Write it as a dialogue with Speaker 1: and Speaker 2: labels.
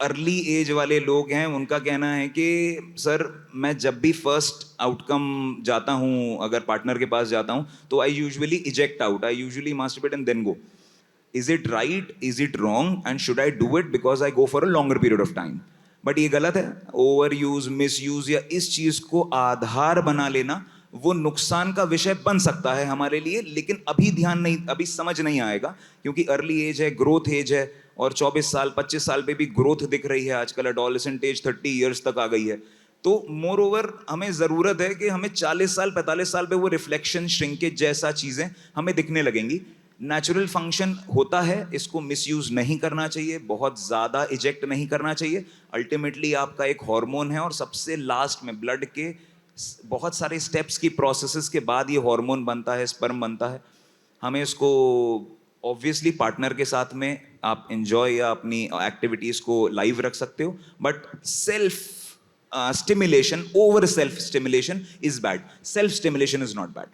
Speaker 1: Early as वाले लोग हैं, उनका कहना है कि सर मैं जब भी फर्स्ट आउटकम जाता हूँ, अगर पार्टनर के पास जाता हूँ, तो I usually eject out, I usually masturbate and then go. Is it right, is it wrong, and should I do it because I go for a longer period of time? But ये गलत है. Over use, miss use या इस चीज को आधार बना लेना वो नुकसान का विषय बन सकता है हमारे लिए, लेकिन अभी ध्यान नहीं, अभी समझ नहीं आएगा, क्योंकि अर्ली एज है, ग्रोथ एज है, और 24 साल 25 साल पे भी ग्रोथ दिख रही है आजकल. एडोलेसेंट एज 30 इयर्स तक आ गई है. तो मोर ओवर हमें जरूरत है कि हमें 40 साल 45 साल पे वो रिफ्लेक्शन, श्रिंकेज जैसा चीजें हमें दिखने लगेंगी. नेचुरल फंक्शन होता है, इसको मिसयूज नहीं करना चाहिए, बहुत ज्यादा इजेक्ट नहीं करना चाहिए. अल्टीमेटली आपका एक हार्मोन है, और सबसे लास्ट में ब्लड के बहुत सारे स्टेप्स की प्रोसेसेस के बाद ये हार्मोन बनता है, स्पर्म बनता है. हमें इसको ऑब्वियसली पार्टनर के साथ में आप एंजॉय या अपनी एक्टिविटीज को लाइव रख सकते हो, but self stimulation, over self stimulation is bad. Self stimulation is not bad.